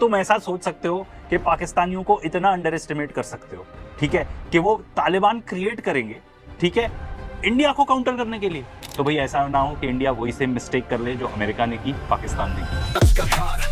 तुम ऐसा सोच सकते हो कि पाकिस्तानियों को इतना अंडर एस्टिमेट कर सकते हो, ठीक है, कि वो तालिबान क्रिएट करेंगे, ठीक है, इंडिया को काउंटर करने के लिए? तो भाई ऐसा ना हो कि इंडिया वही सेम मिस्टेक कर ले जो अमेरिका ने की, पाकिस्तान ने की।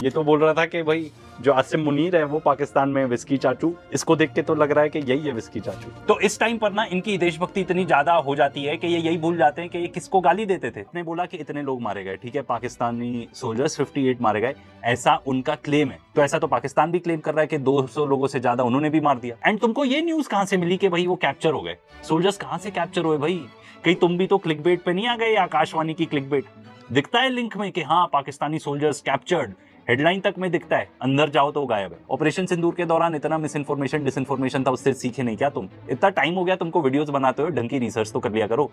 ये तो बोल रहा था कि भाई जो आसिम मुनीर है वो पाकिस्तान में विस्की चाचू, इसको देख के तो लग रहा है कि यही है विस्की चाचू। तो इस टाइम पर ना इनकी देशभक्ति इतनी ज्यादा हो जाती है कि ये यही भूल जाते हैं कि ये किसको गाली देते थे। ने बोला कि इतने लोग मारे गए, ठीक है, पाकिस्तानी सोल्जर्स 58 मारे गए, ऐसा उनका क्लेम है। तो ऐसा तो पाकिस्तान भी क्लेम कर रहा है कि 200 लोगों से ज्यादा उन्होंने भी मार दिया। एंड तुमको ये न्यूज कहां से मिली कि भाई वो कैप्चर हो गए? सोल्जर्स कहां से कैप्चर हुए भाई? कहीं तुम भी तो क्लिकबेट पे नहीं आ गए? आकाशवाणी की क्लिकबेट दिखता है लिंक में कि हाँ पाकिस्तानी सोल्जर्स कैप्चर्ड, हेडलाइन तक में दिखता है, अंदर जाओ तो गायब है। ऑपरेशन सिंदूर के दौरान इतना मिस इन्फॉर्मेशन डिसइंफॉर्मेशन था, उससे सीखे नहीं क्या तुम? इतना टाइम हो गया तुमको वीडियोस बनाते हुए, ढंग की रिसर्च तो कर लिया करो।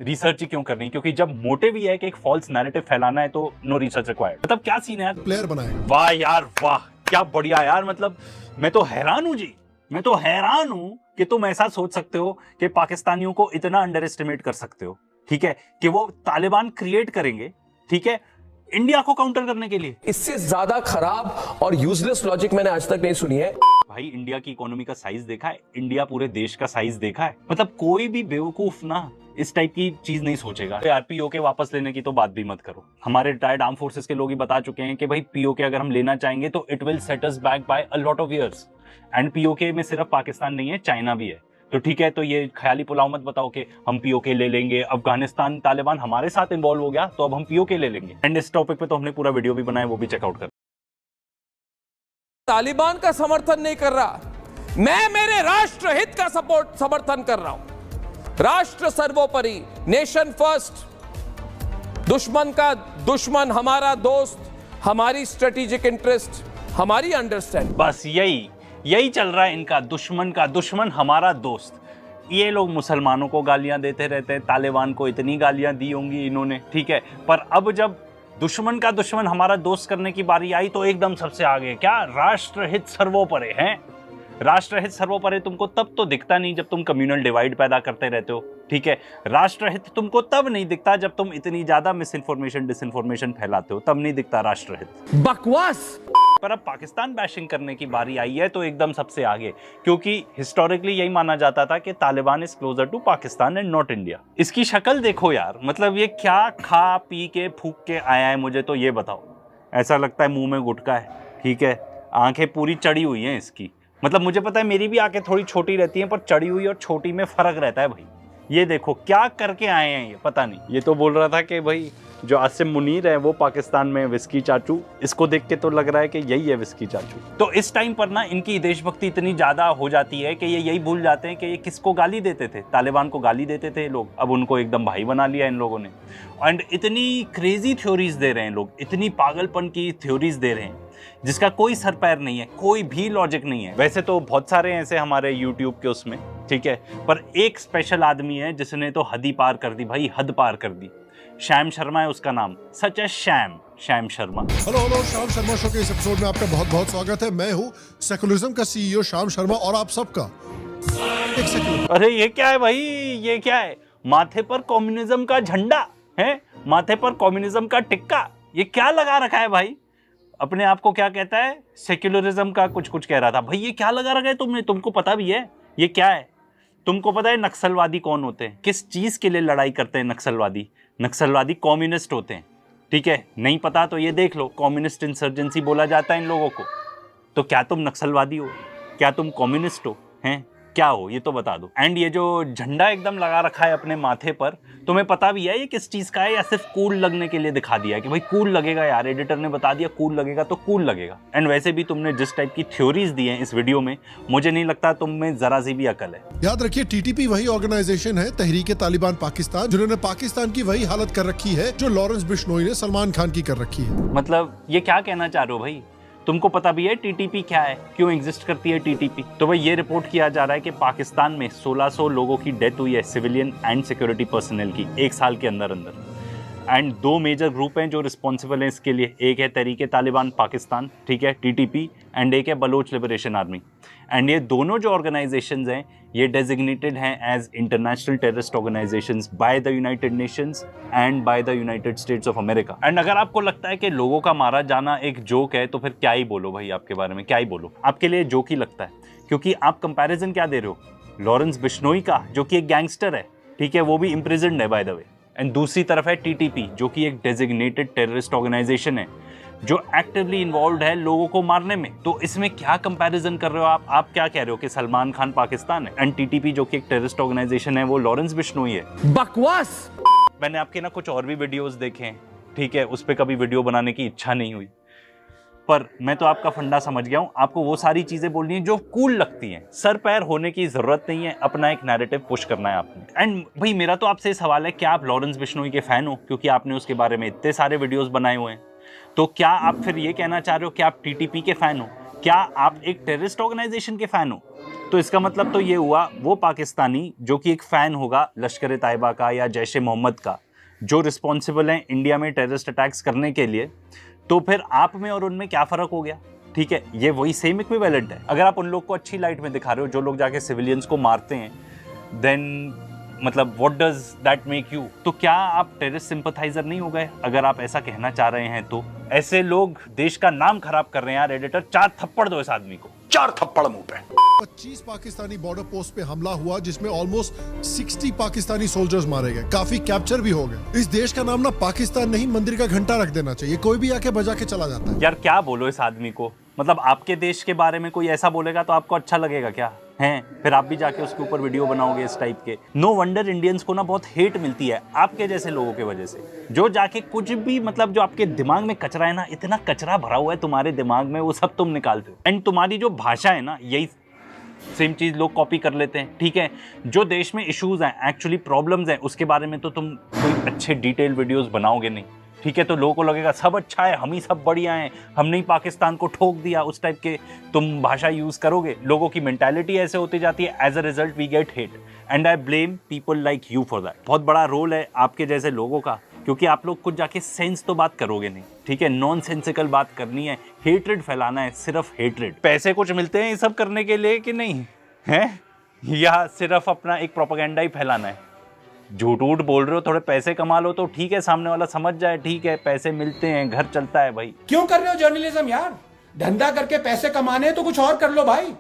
रिसर्च ही क्यों करनी? क्योंकि जब मोटिव ही है कि एक फॉल्स नैरेटिव फैलाना है तो नो रिसर्च रिक्वायर्ड। मतलब क्या सीन है यार? प्लेयर बनाएगा। वाह यार वाह, क्या बढ़िया यार। मतलब मैं तो हैरान हूं जी, मैं तो हैरान हूं कि तुम ऐसा सोच सकते हो कि पाकिस्तानियों को इतना अंडर एस्टिमेट कर सकते हो, ठीक है, कि वो तालिबान क्रिएट करेंगे, ठीक है, इंडिया को काउंटर करने के लिए। इससे ज्यादा खराब और यूजलेस लॉजिक मैंने आज तक नहीं सुनी है। भाई इंडिया की इकोनॉमी का साइज देखा है? इंडिया पूरे देश का साइज देखा है? मतलब कोई भी बेवकूफ ना इस टाइप की चीज नहीं सोचेगा। पीओके वापस लेने की तो बात भी मत करो। हमारे रिटायर्ड आर्म फोर्सेस के लोग ही बता चुके हैं कि भाई पीओके अगर हम लेना चाहेंगे तो it will set us back by a lot of years. And PoK में सिर्फ पाकिस्तान नहीं है, चाइना भी है। तो ठीक है, तो ये ख्याली पुलाव मत बताओ कि हम पीओके ले लेंगे। अफगानिस्तान तालिबान हमारे साथ इन्वॉल्व हो गया तो अब हम पीओके ले लेंगे। एंड इस टॉपिक पे तो हमने पूरा वीडियो भी बनाया, वो भी चेकआउट कर। तालिबान का समर्थन नहीं कर रहा, मैं मेरे राष्ट्र हित का समर्थन कर रहा हूं। राष्ट्र सर्वोपरि, नेशन फर्स्ट। दुश्मन का दुश्मन हमारा दोस्त, हमारी स्ट्रेटेजिक इंटरेस्ट, हमारी अंडरस्टैंडिंग। बस यही चल रहा है इनका, दुश्मन का दुश्मन हमारा दोस्त। ये लोग मुसलमानों को गालियां देते रहते हैं, तालिबान को इतनी गालियां दी होंगी इन्होंने, ठीक है, पर अब जब दुश्मन का दुश्मन हमारा दोस्त करने की बारी आई तो एकदम सबसे आगे। क्या राष्ट्रहित सर्वोपरि है? राष्ट्रहित सर्वोपरि तुमको तब तो दिखता नहीं जब तुम कम्युनल डिवाइड पैदा करते रहते हो, ठीक है। राष्ट्रहित तुमको तब नहीं दिखता जब तुम इतनी ज्यादा मिस इन्फॉर्मेशन डिसइंफॉर्मेशन फैलाते हो, तब नहीं दिखता राष्ट्रहित। बकवास। पर अब पाकिस्तान बैशिंग करने की बारी आई है तो एकदम सबसे आगे, क्योंकि हिस्टोरिकली यही माना जाता था कि Taliban is closer to Pakistan and not India. इसकी शक्ल देखो यार, मतलब ये क्या खा पी के फूक के आया है, मुझे तो ये बताओ। ऐसा लगता है मुंह में गुटखा है, ठीक है, आंखें पूरी चढ़ी हुई हैं इसकी। मतलब मुझे पता है मेरी भी आंखें थोड़ी छोटी रहती हैं, पर चढ़ी हुई और छोटी में फर्क रहता है भाई। ये देखो क्या करके आए हैं ये, पता नहीं। ये तो बोल रहा था कि भाई जो आसिम मुनीर है वो पाकिस्तान में विस्की चाचू, इसको देख के तो लग रहा है कि यही है विस्की चाचू। तो इस टाइम पर ना इनकी देशभक्ति इतनी ज्यादा हो जाती है कि ये यही भूल जाते हैं कि ये किसको गाली देते थे? तालिबान को गाली देते थे लोग, अब उनको एकदम भाई बना लिया इन लोगों ने। एंड इतनी क्रेजी थ्योरीज दे रहे हैं लोग, इतनी पागलपन की थ्योरीज दे रहे हैं जिसका कोई सर पैर नहीं है, कोई भी लॉजिक नहीं है। वैसे तो बहुत सारे ऐसे हमारे यूट्यूब के उसमें, ठीक है, पर एक स्पेशल आदमी है जिसने तो हद ही पार कर दी भाई, हद पार कर दी। श्याम शर्मा है उसका नाम, सच है श्याम शर्मा। हेलो श्याम शर्मा शो के इस एपिसोड में आपका बहुत बहुत स्वागत है। मैं हूँ सेकुलरिज्म का सीईओ श्याम शर्मा और आप सबका एक सेकंड। अरे ये क्या है भाई, ये क्या है? माथे पर कम्युनिज्म का झंडा है, माथे पर कम्युनिज्म का टिक्का, ये क्या लगा रखा है भाई? अपने आप को क्या कहता है? सेक्युलरिज्म का कुछ कह रहा था भाई। ये क्या लगा रखा है तुमने? तुमको पता भी है ये क्या है? तुमको पता है नक्सलवादी कौन होते हैं? किस चीज के लिए लड़ाई करते हैं नक्सलवादी? नक्सलवादी कम्युनिस्ट होते हैं, ठीक है। नहीं पता तो ये देख लो, कम्युनिस्ट इंसर्जेंसी बोला जाता है इन लोगों को। तो क्या तुम नक्सलवादी हो? क्या तुम कम्युनिस्ट हो? हैं क्या हो ये तो बता दो। एंड ये जो झंडा एकदम लगा रखा है अपने माथे पर, तुम्हें पता भी है ये किस चीज का है या सिर्फ कूल लगने के लिए दिखा दिया है कि भाई कूल लगेगा यार, एडिटर ने बता दिया कूल लगेगा तो कूल लगेगा। एंड वैसे भी तुमने जिस टाइप की थ्योरीज दी हैं इस वीडियो में, मुझे नहीं लगता तुम में जरा सी भी अकल है। याद रखिए टीटीपी वही ऑर्गेनाइजेशन है, तहरीके तालिबान पाकिस्तान, जिन्होंने पाकिस्तान की वही हालत कर रखी है जो लॉरेंस बिश्नोई ने सलमान खान की कर रखी है। मतलब ये क्या कहना चाह रहे हो भाई? तुमको पता भी है टीटीपी क्या है, क्यों एग्जिस्ट करती है टीटीपी? तो भाई ये रिपोर्ट किया जा रहा है कि पाकिस्तान में 1600 लोगों की डेथ हुई है, सिविलियन एंड सिक्योरिटी पर्सनल की, एक साल के अंदर अंदर। एंड दो मेजर ग्रुप हैं जो रिस्पॉन्सिबल हैं इसके लिए। एक है तहरीके तालिबान पाकिस्तान, ठीक है, TTP, एंड एक है बलोच लिबरेशन आर्मी। एंड ये दोनों जो ऑर्गेनाइजेशंस हैं ये डेजिग्नेटेड हैं as international terrorist organisations by the United Nations and by the United States of America. And अगर आपको लगता है कि लोगों का मारा जाना एक जोक है तो फिर क्या ही बोलो भाई, आपके बारे में क्या ही बोलो, आपके लिए जोक ही लगता है। क्योंकि आप कंपैरिजन क्या दे रहे हो, लॉरेंस बिश्नोई का जो कि एक गैंगस्टर है, ठीक है, वो भी इम्प्रिजन्ड है बाय द वे, एंड दूसरी तरफ है TTP जो कि एक डेजिग्नेटेड टेररिस्ट ऑर्गेनाइजेशन है जो एक्टिवली इन्वॉल्व है लोगों को मारने में। तो इसमें क्या कंपैरिजन कर रहे हो आप क्या कह रहे हो कि सलमान खान पाकिस्तान है एंड TTP जो कि एक टेररिस्ट ऑर्गेनाइजेशन है वो लॉरेंस बिश्नोई है? बकवास। मैंने आपके ना कुछ और भी वीडियोस देखे हैं, ठीक है, उस पर कभी वीडियो बनाने की इच्छा नहीं हुई, पर मैं तो आपका फंडा समझ गया हूं। आपको वो सारी चीजें बोलनी है जो कूल लगती हैं, सर पैर होने की जरूरत नहीं है, अपना एक नैरेटिव पुश करना है आपने। एंड भाई मेरा तो आपसे सवाल है, क्या आप लॉरेंस बिश्नोई के फैन हो? क्योंकि आपने उसके बारे में इतने सारे वीडियोस बनाए हुए हैं। तो क्या आप फिर ये कहना चाह रहे हो कि आप TTP के फैन हो? क्या आप एक टेररिस्ट ऑर्गेनाइजेशन के फैन हो? तो इसका मतलब तो ये हुआ वो पाकिस्तानी जो कि एक फैन होगा लश्कर तैयबा का या जैश ए मोहम्मद का, जो रिस्पॉन्सिबल हैं इंडिया में टेररिस्ट अटैक्स करने के लिए। तो फिर आप में और उनमें क्या फ़र्क हो गया? ठीक है, ये वही सेम इक्विवेलेंट है। अगर आप उन लोग को अच्छी लाइट में दिखा रहे हो जो लोग जाके सिविलियंस को मारते हैं, देन मतलब what does that make you? तो क्या आप टेररिस्ट सिंपथाइजर नहीं हो गए अगर आप ऐसा कहना चाह रहे हैं? तो ऐसे लोग देश का नाम खराब कर रहे हैं यार। एडिटर 4 थप्पड़ दो इस आदमी को, 4 थप्पड़ मुंह पे। 25 पाकिस्तानी बॉर्डर पोस्ट पे हमला हुआ जिसमें ऑलमोस्ट 60 पाकिस्तानी सोल्जर्स मारे गए, काफी कैप्चर भी हो गए। इस देश का नाम ना पाकिस्तान नहीं मंदिर का घंटा रख देना चाहिए, कोई भी आके बजा के चला जाता है। यार क्या बोलो इस आदमी को, मतलब आपके देश के बारे में कोई ऐसा बोलेगा तो आपको अच्छा लगेगा क्या हैं? फिर आप भी जाके उसके ऊपर वीडियो बनाओगे इस टाइप के। नो वंडर इंडियंस को ना बहुत हेट मिलती है आपके जैसे लोगों की वजह से, जो जाके कुछ भी मतलब जो आपके दिमाग में कचरा है ना, इतना कचरा भरा हुआ है तुम्हारे दिमाग में, वो सब तुम निकालते हो। एंड तुम्हारी जो भाषा है ना, यही सेम चीज़ लोग कॉपी कर लेते हैं, ठीक है। जो देश में इश्यूज हैं, एक्चुअली प्रॉब्लम्स हैं, उसके बारे में तो तुम कोई अच्छे डिटेल वीडियोस बनाओगे नहीं, ठीक है। तो लोगों को लगेगा सब अच्छा है, हम ही सब बढ़िया हैं, हमने ही पाकिस्तान को ठोक दिया, उस टाइप के तुम भाषा यूज़ करोगे। लोगों की मेंटालिटी ऐसे होती जाती है, as a result we get hate and I blame people like you for that. बहुत बड़ा रोल है आपके जैसे लोगों का, क्योंकि आप लोग कुछ जाके सेंस तो बात करोगे नहीं, ठीक है। नॉन सेंसिकल बात करनी है, हेट्रेड फैलाना है, सिर्फ हेट्रेड। पैसे कुछ मिलते हैं ये सब करने के लिए कि नहीं है, या सिर्फ अपना एक प्रोपेगेंडा ही फैलाना है? झूठ उठ बोल रहे हो, थोड़े पैसे कमा लो तो ठीक है, सामने वाला समझ जाए, ठीक है पैसे मिलते हैं, घर चलता है भाई। क्यों कर रहे हो जर्नलिज्म यार? धंधा करके पैसे कमाने तो कुछ और कर लो भाई।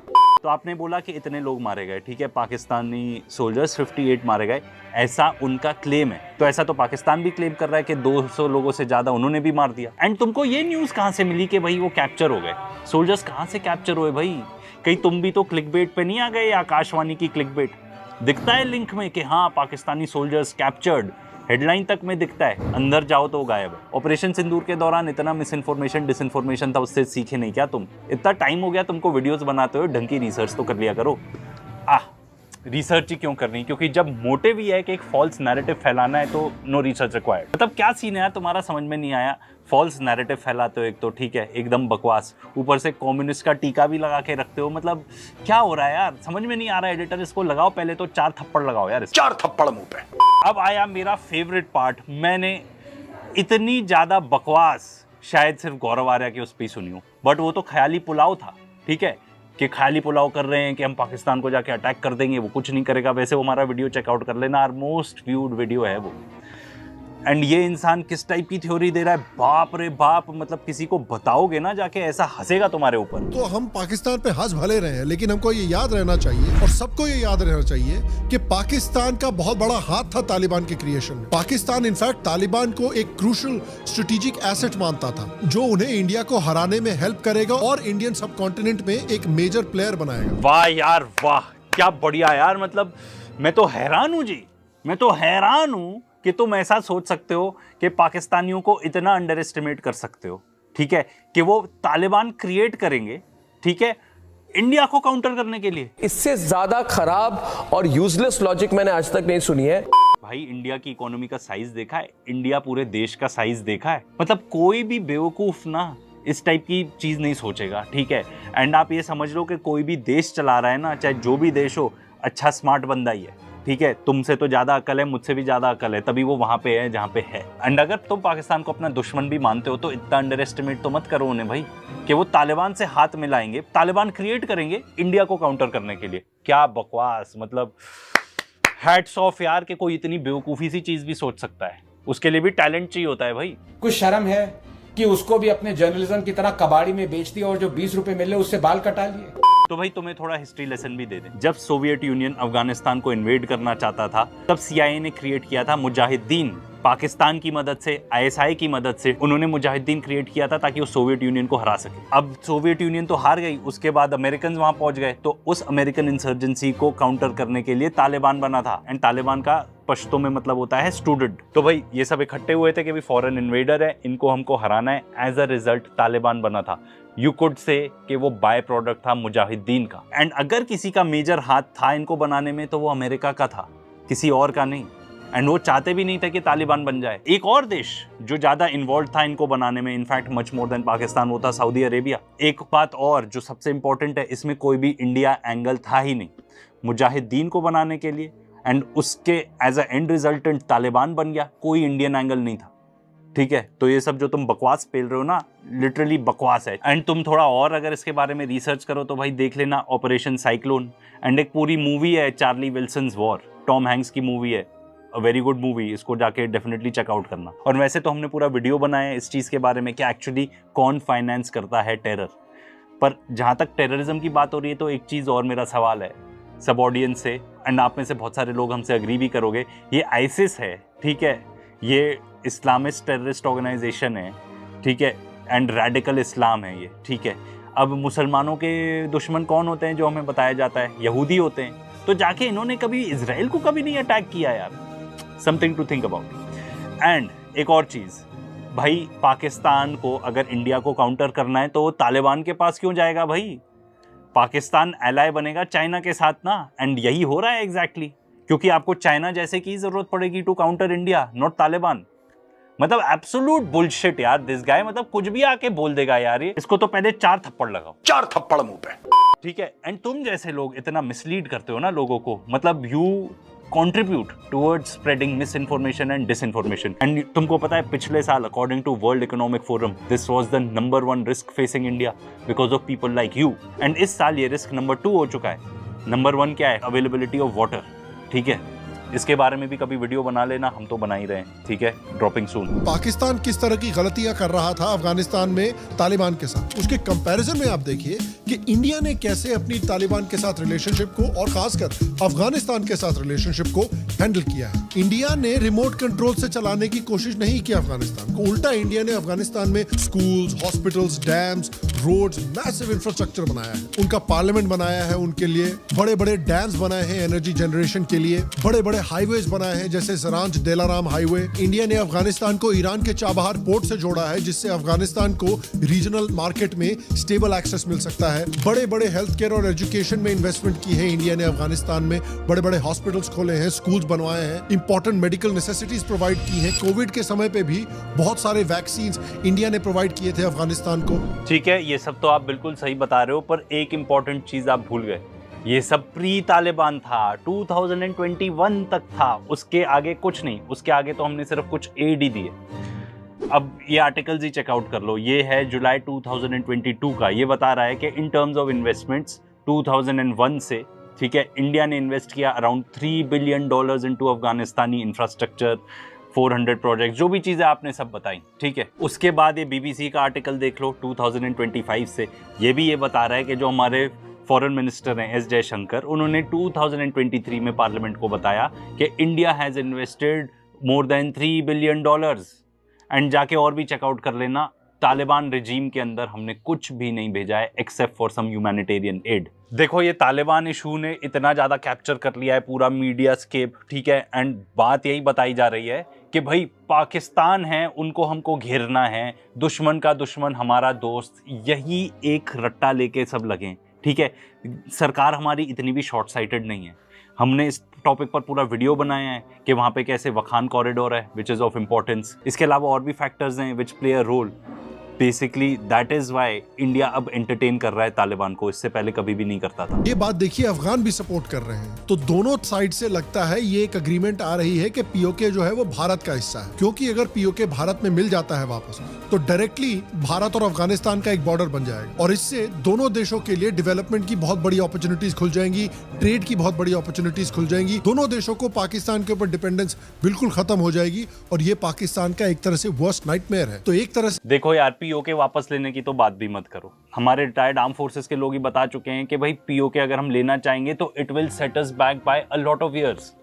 तो आपने बोला कि इतने लोग मारे गए, ठीक है, पाकिस्तानी सोल्जर्स 58 मारे गए, ऐसा उनका क्लेम है। तो ऐसा तो पाकिस्तान भी क्लेम कर रहा है कि 200 लोगों से ज्यादा उन्होंने भी मार दिया। एंड तुमको ये न्यूज कहां से मिली कि भाई वो कैप्चर हो गए? सोल्जर्स कहां से कैप्चर हुए भाई? कहीं तुम भी तो क्लिकबेट पे नहीं आ गए? आकाशवाणी की क्लिकबेट दिखता है लिंक में कि हाँ पाकिस्तानी सोल्जर्स कैप्चर्ड, हेडलाइन तक में दिखता है, अंदर जाओ तो गायब है। ऑपरेशन सिंदूर के दौरान इतना मिस इन्फॉर्मेशन डिसइन्फॉर्मेशन था, उससे सीखे नहीं क्या तुम? इतना टाइम हो गया तुमको वीडियोस बनाते हुए, ढंग की रिसर्च तो कर लिया करो। रिसर्च ही क्यों करनी? क्योंकि जब मोटिव ही है कि एक फॉल्स नैरेटिव फैलाना है तो नो रिसर्च रिक्वायर्ड। मतलब क्या सीन है यार तुम्हारा, समझ में नहीं आया। फॉल्स नैरेटिव फैलाते हो एक तो, ठीक है, एकदम बकवास, ऊपर से कम्युनिस्ट का टीका भी लगा के रखते हो। मतलब क्या हो रहा है यार, समझ में नहीं आ रहा है। एडिटर इसको लगाओ पहले तो 4 थप्पड़ लगाओ यार, 4 थप्पड़ मुंह पे। अब आया मेरा फेवरेट पार्ट। मैंने इतनी ज्यादा बकवास शायद सिर्फ गौरव आर्या की उस पर सुनी हो, बट वो तो ख्याली पुलाव था, ठीक है, कि ख्याली पुलाव कर रहे हैं कि हम पाकिस्तान को जाके अटैक कर देंगे, वो कुछ नहीं करेगा। वैसे वो हमारा वीडियो चेकआउट कर लेना, आर मोस्ट व्यूड वीडियो है वो। एंड ये इंसान किस टाइप की थ्योरी दे रहा है, बाप रे बाप, मतलब किसी को बताओगे ना जाके ऐसा हंसेगा तुम्हारे ऊपर। तो हम पाकिस्तान पे हंस भले रहे हैं, लेकिन हमको ये याद रहना चाहिए और सबको ये याद रहना चाहिए कि पाकिस्तान का बहुत बड़ा हाथ था तालिबान के क्रिएशन में। पाकिस्तान इनफैक्ट तालिबान को एक क्रूशल स्ट्रेटेजिक एसेट मानता था, जो उन्हें इंडिया को हराने में हेल्प करेगा और इंडियन सब कॉन्टिनेंट में एक मेजर प्लेयर बनाएगा। वाह यार वाह, क्या बढ़िया यार। मतलब मैं तो हैरान हूँ जी, मैं तो हैरान हूँ कि तुम ऐसा सोच सकते हो कि पाकिस्तानियों को इतना अंडर एस्टिमेट कर सकते हो, ठीक है, कि वो तालिबान क्रिएट करेंगे, ठीक है, इंडिया को काउंटर करने के लिए। इससे ज्यादा खराब और यूजलेस लॉजिक मैंने आज तक नहीं सुनी है। भाई इंडिया की इकोनॉमी का साइज देखा है, इंडिया पूरे देश का साइज देखा है। मतलब कोई भी बेवकूफ ना इस टाइप की चीज नहीं सोचेगा, ठीक है। एंड आप ये समझ लो कि कोई भी देश चला रहा है ना, चाहे जो भी देश हो, अच्छा स्मार्ट बंदा ही है, ठीक है, तुमसे तो ज्यादा अकल है, मुझसे भी ज्यादा अकल है, तभी वो वहां पे है जहां पे है। एंड अगर तुम पाकिस्तान को अपना दुश्मन भी मानते हो तो इतना अंडर एस्टिमेट तो मत करो उन्हें भाई, कि वो तालिबान से हाथ मिलाएंगे, तालिबान क्रिएट करेंगे इंडिया को काउंटर करने के लिए। क्या बकवास, मतलब हैट्स ऑफ यार कि कोई इतनी बेवकूफी सी चीज भी सोच सकता है, उसके लिए भी टैलेंट चाहिए होता है भाई। कुछ शर्म है कि उसको भी अपने जर्नलिज्म की तरह कबाड़ी में बेच दिया और जो 20 रुपए मिले उससे बाल कटा लिए। तो भाई तुम्हें थोड़ा हिस्ट्री लेसन भी दे दें। जब सोवियत यूनियन अफगानिस्तान को इन्वेड करना चाहता था तब CIA ने क्रिएट किया था मुजाहिदीन, पाकिस्तान की मदद से, ISI की मदद से उन्होंने मुजाहिदीन क्रिएट किया था ताकि वो सोवियत यूनियन को हरा सके। अब सोवियत यूनियन तो हार गई, उसके बाद अमेरिकन वहां पहुंच गए, तो उस अमेरिकन इंसर्जेंसी को काउंटर करने के लिए तालिबान बना था। एंड तालिबान का पश्तो में मतलब होता है स्टूडेंट। तो भाई ये सब इकट्ठे हुए थे कि भी फॉरेन इन्वेडर है, इनको हमको हराना है। एज अ रिजल्ट तालिबान बना था। यू कुड से कि वो बाय प्रोडक्ट था मुजाहिदीन का। एंड अगर किसी का मेजर हाथ था इनको बनाने में तो वो अमेरिका का था, किसी और का नहीं। एंड वो चाहते भी नहीं थे कि तालिबान बन जाए। एक और देश जो ज्यादा इन्वॉल्व था इनको बनाने में, in fact much more than Pakistan, वो था सऊदी अरेबिया। एक बात और जो सबसे इंपॉर्टेंट है, इसमें कोई भी इंडिया एंगल था ही नहीं मुजाहिदीन को बनाने के लिए। एंड उसके as a and resultant Taliban बन गया, कोई इंडियन एंगल नहीं था। ठीक है, तो ये सब जो तुम बकवास पेल रहे हो ना, लिटरली बकवास है। एंड तुम थोड़ा और अगर इसके बारे में रिसर्च करो तो भाई देख लेना ऑपरेशन साइक्लोन। एंड एक पूरी मूवी है Charlie Wilson's war, Tom Hanks की मूवी है, अ वेरी गुड मूवी, इसको जाके डेफिनेटली चेकआउट करना। और वैसे तो हमने पूरा वीडियो बनाया है इस चीज़ के बारे में कि एक्चुअली कौन फाइनेंस करता है टेरर। पर जहाँ तक टेररिज्म की बात हो रही है तो एक चीज़ और मेरा सवाल है सब ऑडियंस से, एंड आप में से बहुत सारे लोग हमसे अग्री भी करोगे, ये आईसिस है, ठीक है, ये इस्लामिस्ट टेररिस्ट ऑर्गेनाइजेशन है, ठीक है, एंड रेडिकल इस्लाम है ये, ठीक है। अब मुसलमानों के दुश्मन कौन होते हैं जो हमें बताया जाता है, यहूदी होते हैं। तो जाके इन्होंने कभी इजराइल को कभी नहीं अटैक किया यार, something to think about. And एक और चीज़ भाई, पाकिस्तान को अगर इंडिया को काउंटर करना है तो वो तालिबान के पास क्यों जाएगा भाई? पाकिस्तान एलाय बनेगा चाइना के साथ ना, एंड यही हो रहा है एग्जैक्टली, क्योंकि आपको चाइना जैसे की जरूरत पड़ेगी to counter India, not Taliban. मतलब एब्सोल्यूट बुलशिट यार दिस गाय, मतलब कुछ भी आके बोल देगा यार ये। इसको तो पहले 4 थप्पड़ लगाओ, 4 थप्पड़ मुंह पे, ठीक है। एंड तुम जैसे लोग इतना मिसलीड करते हो ना लोगों को, मतलब you contribute towards spreading misinformation and disinformation. And तुमको पता है पिछले साल according to World Economic Forum this was the number 1 risk facing India because of people like you. And इस साल ये रिस्क नंबर 2 हो चुका है। नंबर 1 क्या है? अवेलेबिलिटी ऑफ वाटर, ठीक है। इसके बारे में भी कभी वीडियो बना लेना, हम तो बना ही रहे हैं, ठीक है, ड्रॉपिंग सून। पाकिस्तान किस तरह की गलतियां कर रहा था अफगानिस्तान में तालिबान के साथ, उसके कंपैरिजन में आप देखिए कि इंडिया ने कैसे अपनी तालिबान के साथ रिलेशनशिप को और खासकर अफगानिस्तान के साथ रिलेशनशिप को हैंडल किया है। इंडिया ने रिमोट कंट्रोल से चलाने की कोशिश नहीं की अफगानिस्तान को, उल्टा इंडिया ने अफगानिस्तान में schools, hospitals, dams, roads, massive infrastructure बनाया है, उनका पार्लियामेंट बनाया है, उनके लिए बड़े बड़े डैम्स बनाए हैं एनर्जी जनरेशन के लिए, बड़े बड़े हाईवेज बनाए हैं जैसे जरांज देलाराम हाईवे। इंडिया ने अफगानिस्तान को ईरान के चाबहार पोर्ट से जोड़ा है जिससे अफगानिस्तान को रीजनल मार्केट में स्टेबल एक्सेस मिल सकता है। बड़े बड़े हेल्थ केयर और एजुकेशन में इन्वेस्टमेंट की है इंडिया ने अफगानिस्तान में, बड़े बड़े हॉस्पिटल्स खोले हैं, स्कूल्स बनवाए हैं, इंपॉर्टेंट मेडिकल नेसेसिटीज प्रोवाइड की हैं। कोविड के समय पे भी बहुत सारे वैक्सीन इंडिया ने प्रोवाइड किए थे अफगानिस्तान को। ठीक है, ये सब तो आप बिल्कुल सही बता रहे हो, पर एक इंपॉर्टेंट चीज आप भूल गए, ये सब प्री तालिबान था, 2021 तक था, उसके आगे कुछ नहीं, उसके आगे तो हमने सिर्फ कुछ एड ही दिए। अब ये आर्टिकल्स ही चेकआउट कर लो, ये है जुलाई 2022 का, ये बता रहा है कि इन टर्म्स ऑफ इन्वेस्टमेंट्स 2001 से, ठीक है, इंडिया ने इन्वेस्ट किया अराउंड $3 बिलियन इनटू अफगानिस्तानी इंफ्रास्ट्रक्चर, 400 प्रोजेक्ट, जो भी चीज़ें आपने सब बताई, ठीक है। उसके बाद ये BBC का आर्टिकल देख लो 2025 से, ये भी ये बता रहा है कि जो हमारे फॉरेन मिनिस्टर हैं एस जयशंकर, उन्होंने 2023 में पार्लियामेंट को बताया कि India has invested more than $3 billion. And जाके और भी चेकआउट कर लेना, तालिबान रिजीम के अंदर हमने कुछ भी नहीं भेजा है except for some humanitarian aid. देखो ये तालिबान इशू ने इतना ज़्यादा कैप्चर कर लिया है पूरा मीडिया स्केप, ठीक है। एंड बात यही बताई जा रही है कि भाई पाकिस्तान है, उनको हमको घेरना है, दुश्मन का दुश्मन हमारा दोस्त, यही एक रट्टा लेके सब लगे, ठीक है। सरकार हमारी इतनी भी शॉर्ट साइटेड नहीं है। हमने इस टॉपिक पर पूरा वीडियो बनाया है कि वहाँ पे कैसे वखान कॉरिडोर है विच इज़ ऑफ इम्पोर्टेंस। इसके अलावा और भी फैक्टर्स हैं which play a role. Basically that is why India अब एंटरटेन कर रहा है तालिबान को, इससे पहले कभी भी नहीं करता था। ये बात देखिए, अफगान भी सपोर्ट कर रहे हैं, तो दोनों साइड से लगता है ये एक अग्रीमेंट आ रही है कि पीओके जो है वो भारत का हिस्सा है, क्योंकि अगर पीओके भारत में मिल जाता है वापस, तो डायरेक्टली भारत और अफगानिस्तान का एक बॉर्डर बन जाएगा और इससे दोनों देशों के लिए डेवलपमेंट की बहुत बड़ी अपॉर्चुनिटीज खुल जाएंगी, ट्रेड की बहुत बड़ी अपॉर्चुनिटीज खुल जाएंगी। दोनों देशों को पाकिस्तान के ऊपर डिपेंडेंस बिल्कुल खत्म हो जाएगी और ये पाकिस्तान का एक तरह से वर्स्ट नाइटमेयर है। तो एक तरह से देखो यार, पीओके वापस लेने की तो बात भी मत करो। हमारे रिटायर्ड आर्म फोर्सेस के लोग ही बता चुके हैं कि भाई पीओके अगर हम लेना चाहेंगे तो it will set us back by a lot of years.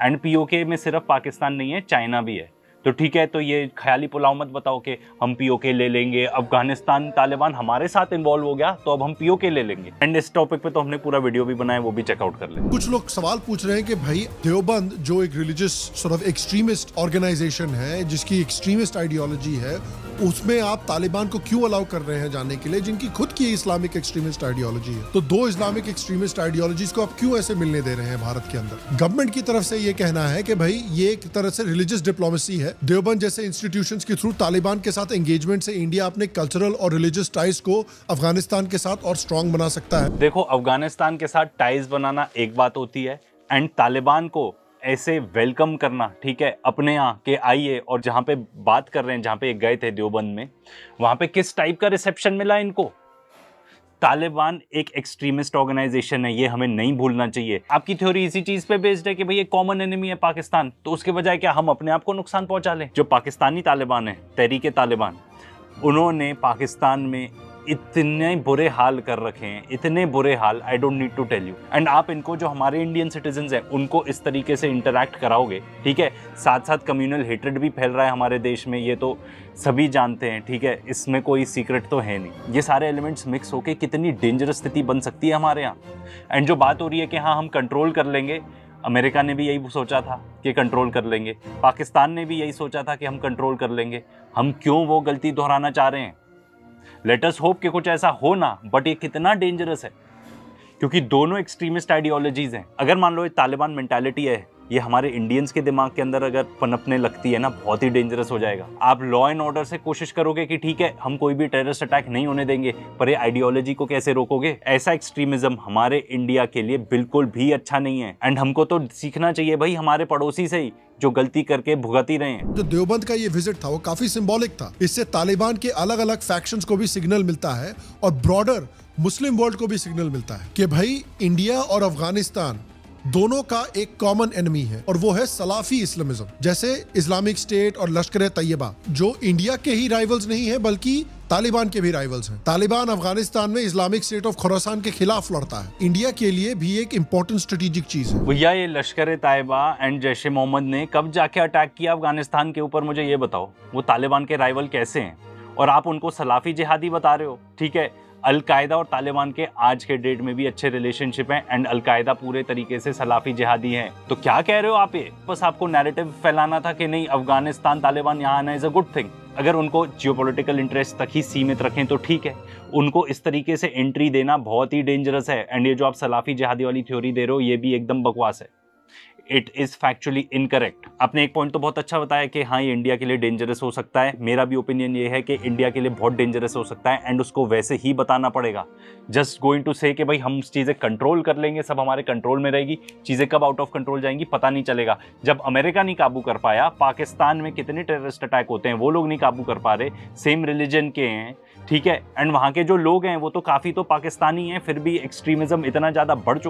And PoK में सिर्फ पाकिस्तान नहीं है, चाइना भी है। तो ठीक है, तो ये ख्याली पुलाव मत बताओ कि हम पीओके ले लेंगे, अफगानिस्तान तालिबान हमारे साथ इन्वॉल्व हो गया तो अब हम पीओके ले लेंगे। एंड इस टॉपिक पे तो हमने पूरा वीडियो भी बनाया, वो भी चेकआउट कर ले। कुछ लोग सवाल पूछ रहे हैं कि भाई देवबंद जो एक religious sort of extremist organisation है, जिसकी एक्सट्रीमिस्ट आइडियोलॉजी है, उसमें आप तालिबान को क्यों अलाउ कर रहे हैं जाने के लिए, जिनकी खुद की इस्लामिक एक्सट्रीमिस्ट आइडियोलॉजी है। तो दो इस्लामिक एक्सट्रीमिस्ट आइडियोलॉजीज को आप क्यों ऐसे मिलने दे रहे हैं भारत के अंदर? गवर्नमेंट की तरफ से ये कहना है कि भाई ये एक तरह से रिलीजियस डिप्लोमेसी है। देवबंद जैसे इंस्टीट्यूशंस के थ्रू तालिबान के साथ एंगेजमेंट से इंडिया अपने कल्चरल और रिलीजियस टाइज को अफगानिस्तान के साथ और स्ट्रॉन्ग बना सकता है। देखो, अफगानिस्तान के साथ टाइज बनाना एक बात होती है, एंड तालिबान को ऐसे वेलकम करना, ठीक है, अपने यहाँ के आइए। और जहाँ पे बात कर रहे हैं, जहाँ पे गए थे देवबंद में, वहाँ पे किस टाइप का रिसेप्शन मिला इनको? तालिबान एक एक्सट्रीमिस्ट ऑर्गेनाइजेशन है, ये हमें नहीं भूलना चाहिए। आपकी थ्योरी इसी चीज पे बेस्ड है कि भाई ये कॉमन एनिमी है पाकिस्तान, तो उसके बजाय क्या हम अपने आप को नुकसान पहुंचा लें? जो पाकिस्तानी तालिबान है, तहरीके तालिबान, उन्होंने पाकिस्तान में इतने बुरे हाल कर रखे हैं, इतने बुरे हाल, I don't need to tell you. And आप इनको, जो हमारे इंडियन सिटीजन्स हैं, उनको इस तरीके से इंटरैक्ट कराओगे, ठीक है। साथ साथ कम्युनल हेट्रेड भी फैल रहा है हमारे देश में, ये तो सभी जानते हैं, ठीक है, इसमें कोई सीक्रेट तो है नहीं। ये सारे एलिमेंट्स मिक्स होके कितनी डेंजरस स्थिति बन सकती है हमारे यहाँ। एंड जो बात हो रही है कि हाँ हम कंट्रोल कर लेंगे, अमेरिका ने भी यही सोचा था कि कंट्रोल कर लेंगे, पाकिस्तान ने भी यही सोचा था कि हम कंट्रोल कर लेंगे। हम क्यों वो गलती दोहराना चाह रहे हैं? लेट अस होप कि कुछ ऐसा हो ना, बट ये कितना डेंजरस है, क्योंकि दोनों एक्सट्रीमिस्ट आइडियोलॉजीज हैं। अगर मान लो ये तालिबान मेंटालिटी है, ये हमारे इंडियंस के दिमाग के अंदर अगर पनपने लगती है ना, बहुत ही डेंजरस हो जाएगा। आप लॉ एंड ऑर्डर से कोशिश करोगे कि ठीक है हम कोई भी टेररिस्ट अटैक नहीं होने देंगे, पर ये आइडियोलॉजी को कैसे रोकोगे? ऐसा एक्सट्रीमिज्म हमारे इंडिया के लिए बिल्कुल भी अच्छा नहीं है। एंड हमको तो सीखना चाहिए भाई हमारे पड़ोसी से ही, जो गलती करके भुगत ही रहे हैं। जो देवबंद का ये विजिट था वो काफी सिंबॉलिक था। इससे तालिबान के अलग अलग फैक्शंस को भी सिग्नल मिलता है और ब्रॉडर मुस्लिम वर्ल्ड को भी सिग्नल मिलता है कि भाई इंडिया और अफगानिस्तान दोनों का एक कॉमन एनिमी है, और वो है सलाफी इस्लामिज्म। जैसे इस्लामिक स्टेट और लश्कर तैयबा, जो इंडिया के ही राइवल्स नहीं है बल्कि तालिबान के भी राइवल्स हैं। तालिबान अफगानिस्तान में इस्लामिक स्टेट ऑफ खुरासान के खिलाफ लड़ता है। इंडिया के लिए भी एक इंपॉर्टेंट स्ट्रेटेजिक चीज है। भैया, ये लश्कर तैयबा एंड जैश ए मोहम्मद ने कब जाके अटैक किया अफगानिस्तान के ऊपर? मुझे ये बताओ, वो तालिबान के राइवल कैसे हैं? और आप उनको सलाफी जिहादी बता रहे हो, ठीक है। अलकायदा और तालिबान के आज के डेट में भी अच्छे रिलेशनशिप हैं, एंड अलकायदा पूरे तरीके से सलाफी जिहादी है। तो क्या कह रहे हो आप? ये बस आपको नैरेटिव फैलाना था कि नहीं अफगानिस्तान तालिबान यहाँ आना इज अ गुड थिंग। अगर उनको जियोपॉलिटिकल इंटरेस्ट तक ही सीमित रखें तो ठीक है, उनको इस तरीके से एंट्री देना बहुत ही डेंजरस है। एंड ये जो आप सलाफी जिहादी वाली थ्योरी दे रहे हो, ये भी एकदम बकवास है। It is factually incorrect. आपने एक पॉइंट तो बहुत अच्छा बताया कि हाँ ये इंडिया के लिए डेंजरस हो सकता है। मेरा भी ओपिनियन ये है कि इंडिया के लिए बहुत डेंजरस हो सकता है, एंड उसको वैसे ही बताना पड़ेगा। जस्ट गोइंग टू से कि भाई हम चीज़ें कंट्रोल कर लेंगे, सब हमारे कंट्रोल में रहेगी, चीज़ें कब आउट ऑफ कंट्रोल जाएंगी पता नहीं चलेगा। जब अमेरिका नहीं काबू कर पाया, पाकिस्तान में कितने टेररिस्ट अटैक होते हैं, वो लोग नहीं काबू कर पा रहे, सेम रिलीजन के हैं, ठीक है। एंड वहाँ के जो लोग हैं वो तो काफ़ी तो पाकिस्तानी हैं, फिर भी एक्सट्रीमिज्म इतना ज़्यादा बढ़ चुका